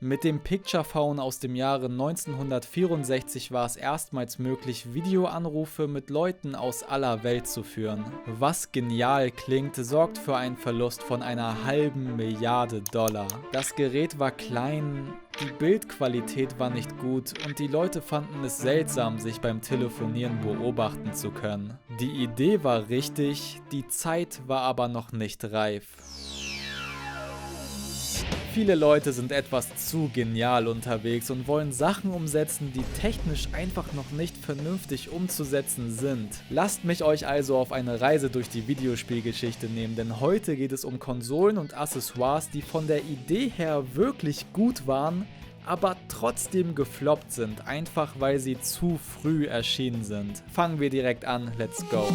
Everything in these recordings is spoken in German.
Mit dem Picture Phone aus dem Jahre 1964 war es erstmals möglich, Videoanrufe mit Leuten aus aller Welt zu führen. Was genial klingt, sorgt für einen Verlust von einer halben Milliarde $. Das Gerät war klein, die Bildqualität war nicht gut und die Leute fanden es seltsam, sich beim Telefonieren beobachten zu können. Die Idee war richtig, die Zeit war aber noch nicht reif. Viele Leute sind etwas zu genial unterwegs und wollen Sachen umsetzen, die technisch einfach noch nicht vernünftig umzusetzen sind. Lasst mich euch also auf eine Reise durch die Videospielgeschichte nehmen, denn heute geht es um Konsolen und Accessoires, die von der Idee her wirklich gut waren, aber trotzdem gefloppt sind, einfach weil sie zu früh erschienen sind. Fangen wir direkt an, let's go!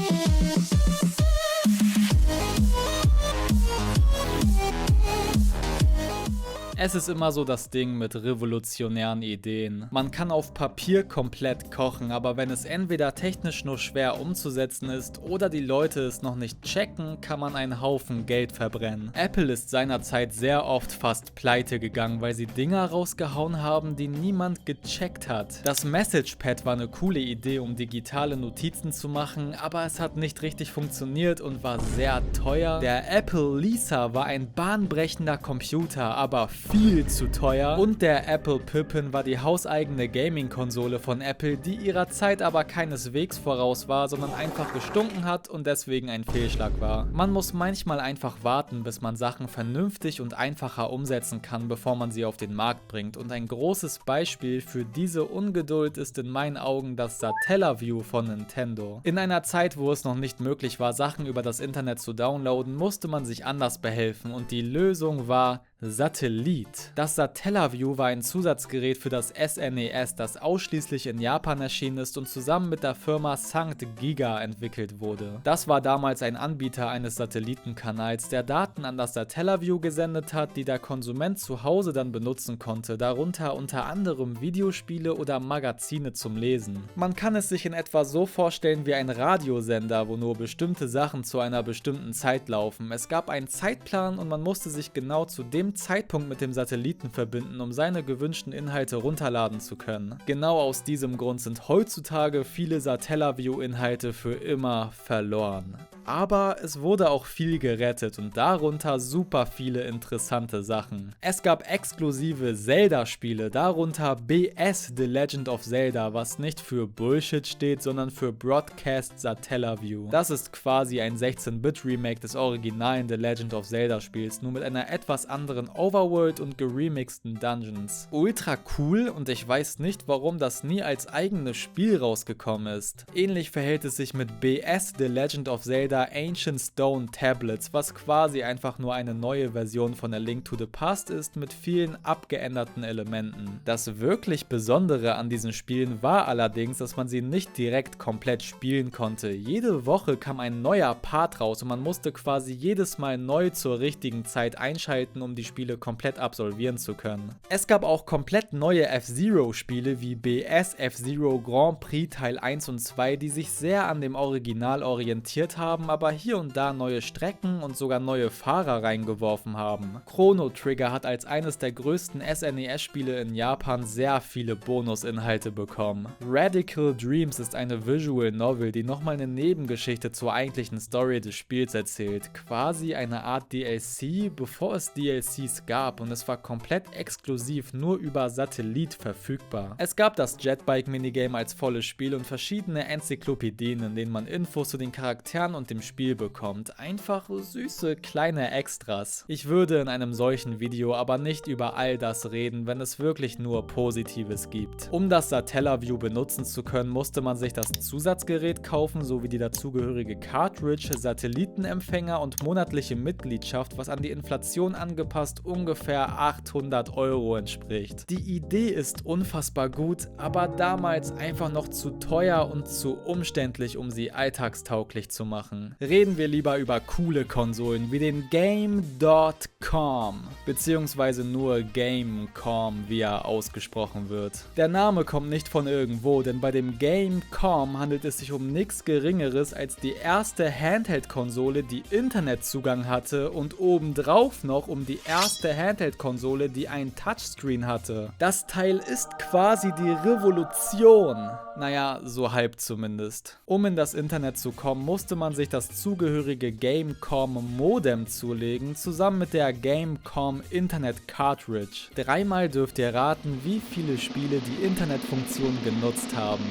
Es ist immer so das Ding mit revolutionären Ideen. Man kann auf Papier komplett kochen, aber wenn es entweder technisch nur schwer umzusetzen ist oder die Leute es noch nicht checken, kann man einen Haufen Geld verbrennen. Apple ist seinerzeit sehr oft fast pleite gegangen, weil sie Dinger rausgehauen haben, die niemand gecheckt hat. Das Message-Pad war eine coole Idee, um digitale Notizen zu machen, aber es hat nicht richtig funktioniert und war sehr teuer. Der Apple Lisa war ein bahnbrechender Computer, aber viel zu teuer, und der Apple Pippin war die hauseigene Gaming-Konsole von Apple, die ihrer Zeit aber keineswegs voraus war, sondern einfach gestunken hat und deswegen ein Fehlschlag war. Man muss manchmal einfach warten, bis man Sachen vernünftig und einfacher umsetzen kann, bevor man sie auf den Markt bringt, und ein großes Beispiel für diese Ungeduld ist in meinen Augen das Satellaview von Nintendo. In einer Zeit, wo es noch nicht möglich war, Sachen über das Internet zu downloaden, musste man sich anders behelfen und die Lösung war Satellit. Das Satellaview war ein Zusatzgerät für das SNES, das ausschließlich in Japan erschienen ist und zusammen mit der Firma Sankt Giga entwickelt wurde. Das war damals ein Anbieter eines Satellitenkanals, der Daten an das Satellaview gesendet hat, die der Konsument zu Hause dann benutzen konnte, darunter unter anderem Videospiele oder Magazine zum Lesen. Man kann es sich in etwa so vorstellen wie ein Radiosender, wo nur bestimmte Sachen zu einer bestimmten Zeit laufen. Es gab einen Zeitplan und man musste sich genau zu dem Zeitpunkt mit dem Satelliten verbinden, um seine gewünschten Inhalte runterladen zu können. Genau aus diesem Grund sind heutzutage viele Satellaview-Inhalte für immer verloren. Aber es wurde auch viel gerettet und darunter super viele interessante Sachen. Es gab exklusive Zelda-Spiele, darunter BS The Legend of Zelda, was nicht für Bullshit steht, sondern für Broadcast Satellaview. Das ist quasi ein 16-Bit-Remake des originalen The Legend of Zelda Spiels, nur mit einer etwas anderen Overworld und geremixten Dungeons. Ultra cool, und ich weiß nicht, warum das nie als eigenes Spiel rausgekommen ist. Ähnlich verhält es sich mit BS The Legend of Zelda Ancient Stone Tablets, was quasi einfach nur eine neue Version von A Link to the Past ist mit vielen abgeänderten Elementen. Das wirklich Besondere an diesen Spielen war allerdings, dass man sie nicht direkt komplett spielen konnte. Jede Woche kam ein neuer Part raus und man musste quasi jedes Mal neu zur richtigen Zeit einschalten, um die Spiele komplett absolvieren zu können. Es gab auch komplett neue F-Zero-Spiele wie BS F-Zero Grand Prix Teil 1 und 2, die sich sehr an dem Original orientiert haben, aber hier und da neue Strecken und sogar neue Fahrer reingeworfen haben. Chrono Trigger hat als eines der größten SNES-Spiele in Japan sehr viele Bonusinhalte bekommen. Radical Dreams ist eine Visual Novel, die nochmal eine Nebengeschichte zur eigentlichen Story des Spiels erzählt. Quasi eine Art DLC, bevor es DLCs gab, und es war komplett exklusiv nur über Satellit verfügbar. Es gab das Jetbike-Minigame als volles Spiel und verschiedene Enzyklopädien, in denen man Infos zu den Charakteren und dem Spiel bekommt. Einfach süße kleine Extras. Ich würde in einem solchen Video aber nicht über all das reden, wenn es wirklich nur Positives gibt. Um das Satellaview benutzen zu können, musste man sich das Zusatzgerät kaufen, sowie die dazugehörige Cartridge, Satellitenempfänger und monatliche Mitgliedschaft, was an die Inflation angepasst ungefähr 800 € entspricht. Die Idee ist unfassbar gut, aber damals einfach noch zu teuer und zu umständlich, um sie alltagstauglich zu machen. anfangen. Reden wir lieber über coole Konsolen wie den Game.com, beziehungsweise nur Game.com, wie er ausgesprochen wird. Der Name kommt nicht von irgendwo, denn bei dem Game.com handelt es sich um nichts Geringeres als die erste Handheld-Konsole, die Internetzugang hatte und obendrauf noch um die erste Handheld-Konsole, die einen Touchscreen hatte. Das Teil ist quasi die Revolution. Naja, so halb zumindest. Um in das Internet zu kommen, musste man sich das zugehörige Gamecom Modem zulegen, zusammen mit der Gamecom Internet Cartridge. Dreimal dürft ihr raten, wie viele Spiele die Internetfunktion genutzt haben.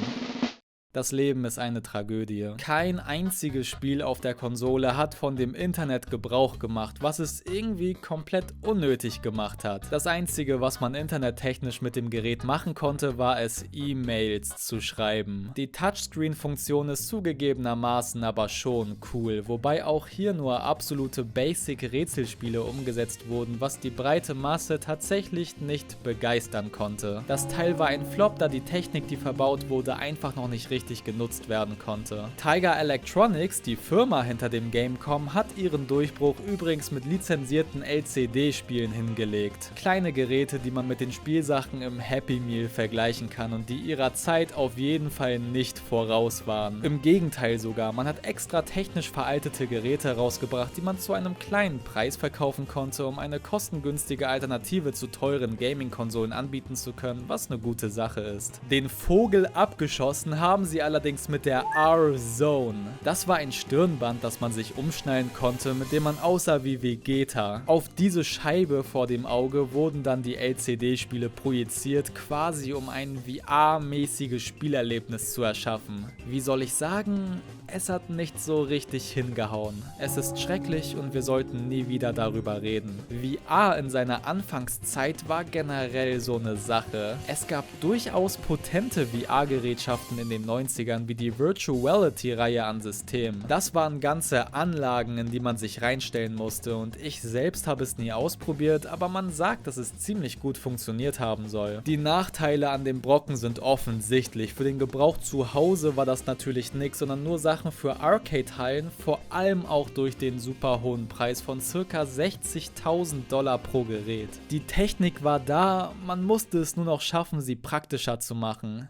Das Leben ist eine Tragödie. Kein einziges Spiel auf der Konsole hat von dem Internet Gebrauch gemacht, was es irgendwie komplett unnötig gemacht hat. Das Einzige, was man internettechnisch mit dem Gerät machen konnte, war es, E-Mails zu schreiben. Die Touchscreen-Funktion ist zugegebenermaßen aber schon cool, wobei auch hier nur absolute Basic-Rätselspiele umgesetzt wurden, was die breite Masse tatsächlich nicht begeistern konnte. Das Teil war ein Flop, da die Technik, die verbaut wurde, einfach noch nicht richtig genutzt werden konnte. Tiger Electronics, die Firma hinter dem Gamecom, hat ihren Durchbruch übrigens mit lizenzierten LCD-Spielen hingelegt. Kleine Geräte, die man mit den Spielsachen im Happy Meal vergleichen kann und die ihrer Zeit auf jeden Fall nicht voraus waren. Im Gegenteil sogar, man hat extra technisch veraltete Geräte rausgebracht, die man zu einem kleinen Preis verkaufen konnte, um eine kostengünstige Alternative zu teuren Gaming-Konsolen anbieten zu können, was eine gute Sache ist. Den Vogel abgeschossen haben sie allerdings mit der R-Zone. Das war ein Stirnband, das man sich umschnallen konnte, mit dem man aussah wie Vegeta. Auf diese Scheibe vor dem Auge wurden dann die LCD-Spiele projiziert, quasi um ein VR-mäßiges Spielerlebnis zu erschaffen. Wie soll ich sagen? Es hat nicht so richtig hingehauen. Es ist schrecklich und wir sollten nie wieder darüber reden. VR in seiner Anfangszeit war generell so eine Sache. Es gab durchaus potente VR-Gerätschaften in den 90ern, wie die Virtuality-Reihe an Systemen. Das waren ganze Anlagen, in die man sich reinstellen musste und ich selbst habe es nie ausprobiert, aber man sagt, dass es ziemlich gut funktioniert haben soll. Die Nachteile an dem Brocken sind offensichtlich. Für den Gebrauch zu Hause war das natürlich nix, sondern nur Sachen für Arcade-Hallen, vor allem auch durch den super hohen Preis von ca. $60.000 pro Gerät. Die Technik war da, man musste es nur noch schaffen, sie praktischer zu machen.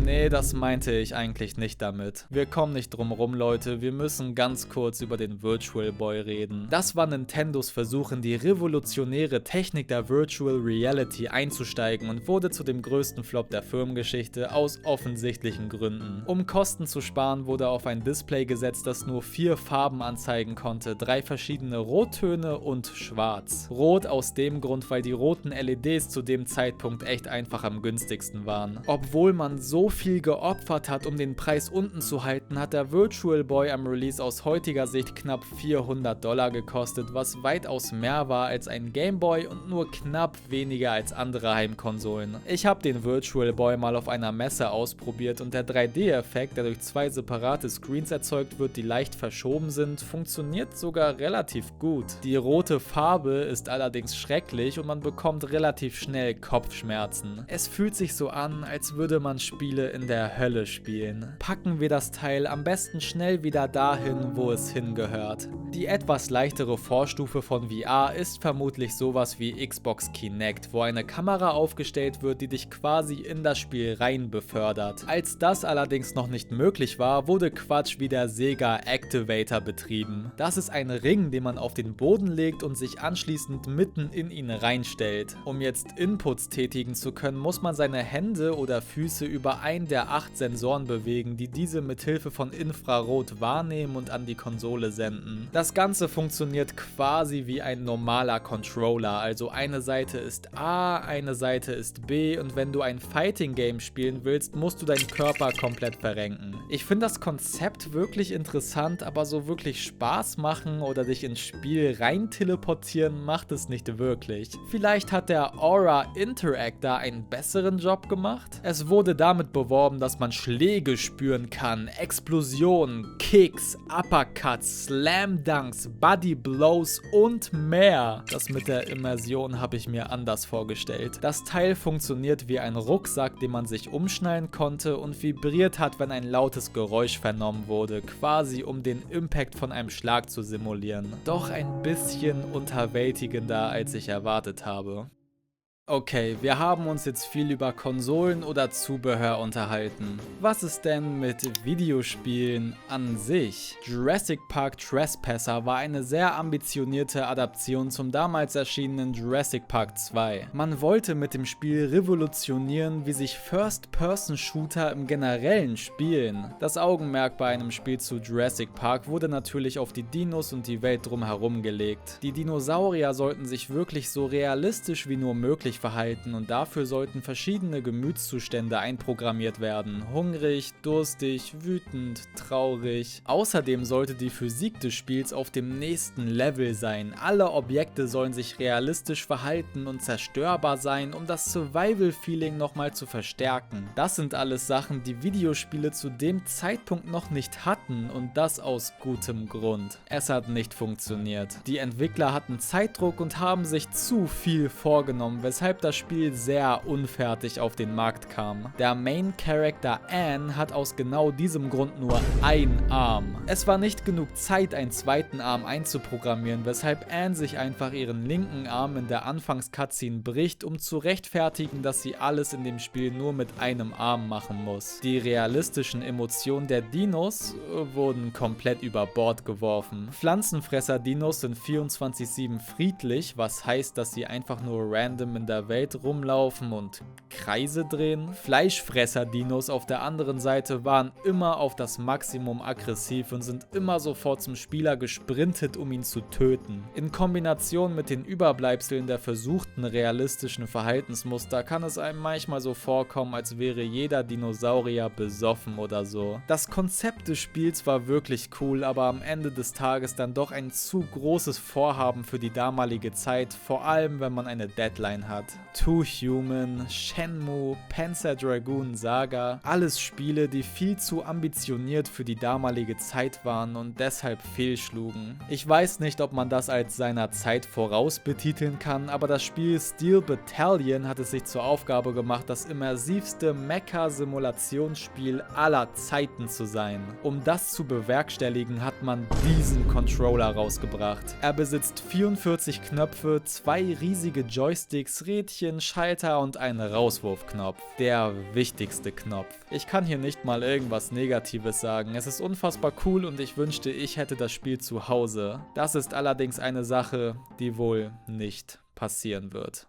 Nee, das meinte ich eigentlich nicht damit. Wir kommen nicht drum rum, Leute, wir müssen ganz kurz über den Virtual Boy reden. Das war Nintendos Versuch, in die revolutionäre Technik der Virtual Reality einzusteigen und wurde zu dem größten Flop der Firmengeschichte aus offensichtlichen Gründen. Um Kosten zu sparen, wurde auf ein Display gesetzt, das nur 4 Farben anzeigen konnte, 3 verschiedene Rottöne und Schwarz. Rot aus dem Grund, weil die roten LEDs zu dem Zeitpunkt echt einfach am günstigsten waren. Obwohl man so viel geopfert hat, um den Preis unten zu halten, hat der Virtual Boy am Release aus heutiger Sicht knapp $400 gekostet, was weitaus mehr war als ein Game Boy und nur knapp weniger als andere Heimkonsolen. Ich habe den Virtual Boy mal auf einer Messe ausprobiert und der 3D-Effekt, der durch 2 separate Screens erzeugt wird, die leicht verschoben sind, funktioniert sogar relativ gut. Die rote Farbe ist allerdings schrecklich und man bekommt relativ schnell Kopfschmerzen. Es fühlt sich so an, als würde man Spiele in der Hölle spielen. Packen wir das Teil am besten schnell wieder dahin, wo es hingehört. Die etwas leichtere Vorstufe von VR ist vermutlich sowas wie Xbox Kinect, wo eine Kamera aufgestellt wird, die dich quasi in das Spiel rein befördert. Als das allerdings noch nicht möglich war, wurde Quatsch wie der Sega Activator betrieben. Das ist ein Ring, den man auf den Boden legt und sich anschließend mitten in ihn reinstellt. Um jetzt Inputs tätigen zu können, muss man seine Hände oder Füße über einen der 8 Sensoren bewegen, die diese mithilfe von Infrarot wahrnehmen und an die Konsole senden. Das Ganze funktioniert quasi wie ein normaler Controller, also eine Seite ist A, eine Seite ist B und wenn du ein Fighting Game spielen willst, musst du deinen Körper komplett verrenken. Ich finde das Konzept wirklich interessant, aber so wirklich Spaß machen oder dich ins Spiel rein teleportieren macht es nicht wirklich. Vielleicht hat der Aura Interactor einen besseren Job gemacht? Es wurde damit beworben, dass man Schläge spüren kann, Explosionen, Kicks, Uppercuts, Slam Dunks, Body Blows und mehr. Das mit der Immersion habe ich mir anders vorgestellt. Das Teil funktioniert wie ein Rucksack, den man sich umschnallen konnte und vibriert hat, wenn ein lautes Geräusch vernommen wurde, quasi um den Impact von einem Schlag zu simulieren. Doch ein bisschen unterwältigender, als ich erwartet habe. Okay, wir haben uns jetzt viel über Konsolen oder Zubehör unterhalten. Was ist denn mit Videospielen an sich? Jurassic Park Trespasser war eine sehr ambitionierte Adaption zum damals erschienenen Jurassic Park 2. Man wollte mit dem Spiel revolutionieren, wie sich First-Person-Shooter im Generellen spielen. Das Augenmerk bei einem Spiel zu Jurassic Park wurde natürlich auf die Dinos und die Welt drumherum gelegt. Die Dinosaurier sollten sich wirklich so realistisch wie nur möglich verhalten und dafür sollten verschiedene Gemütszustände einprogrammiert werden. Hungrig, durstig, wütend, traurig. Außerdem sollte die Physik des Spiels auf dem nächsten Level sein. Alle Objekte sollen sich realistisch verhalten und zerstörbar sein, um das Survival-Feeling nochmal zu verstärken. Das sind alles Sachen, die Videospiele zu dem Zeitpunkt noch nicht hatten und das aus gutem Grund. Es hat nicht funktioniert. Die Entwickler hatten Zeitdruck und haben sich zu viel vorgenommen, weshalb das Spiel sehr unfertig auf den Markt kam. Der Main Character Anne hat aus genau diesem Grund nur einen Arm. Es war nicht genug Zeit, einen zweiten Arm einzuprogrammieren, weshalb Anne sich einfach ihren linken Arm in der Anfangs-Cutscene bricht, um zu rechtfertigen, dass sie alles in dem Spiel nur mit einem Arm machen muss. Die realistischen Emotionen der Dinos wurden komplett über Bord geworfen. Pflanzenfresser-Dinos sind 24/7 friedlich, was heißt, dass sie einfach nur random in der Welt rumlaufen und Kreise drehen. Fleischfresser-Dinos auf der anderen Seite waren immer auf das Maximum aggressiv und sind immer sofort zum Spieler gesprintet, um ihn zu töten. In Kombination mit den Überbleibseln der versuchten realistischen Verhaltensmuster kann es einem manchmal so vorkommen, als wäre jeder Dinosaurier besoffen oder so. Das Konzept des Spiels war wirklich cool, aber am Ende des Tages dann doch ein zu großes Vorhaben für die damalige Zeit, vor allem wenn man eine Deadline hat. Too Human, Shenmue, Panzer Dragoon Saga, alles Spiele, die viel zu ambitioniert für die damalige Zeit waren und deshalb fehlschlugen. Ich weiß nicht, ob man das als seiner Zeit voraus betiteln kann, aber das Spiel Steel Battalion hat es sich zur Aufgabe gemacht, das immersivste Mecha-Simulationsspiel aller Zeiten zu sein. Um das zu bewerkstelligen, hat man diesen Controller rausgebracht. Er besitzt 44 Knöpfe, 2 riesige Joysticks, Rädchen, Schalter und einen Rauswurfknopf. Der wichtigste Knopf. Ich kann hier nicht mal irgendwas Negatives sagen. Es ist unfassbar cool und ich wünschte, ich hätte das Spiel zu Hause. Das ist allerdings eine Sache, die wohl nicht passieren wird.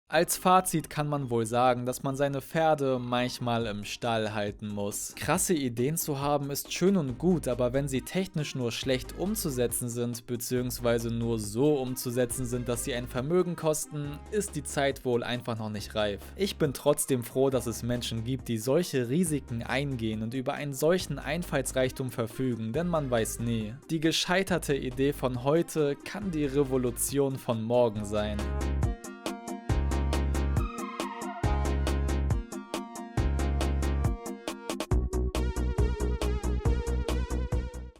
Als Fazit kann man wohl sagen, dass man seine Pferde manchmal im Stall halten muss. Krasse Ideen zu haben ist schön und gut, aber wenn sie technisch nur schlecht umzusetzen sind, beziehungsweise nur so umzusetzen sind, dass sie ein Vermögen kosten, ist die Zeit wohl einfach noch nicht reif. Ich bin trotzdem froh, dass es Menschen gibt, die solche Risiken eingehen und über einen solchen Einfallsreichtum verfügen, denn man weiß nie. Die gescheiterte Idee von heute kann die Revolution von morgen sein.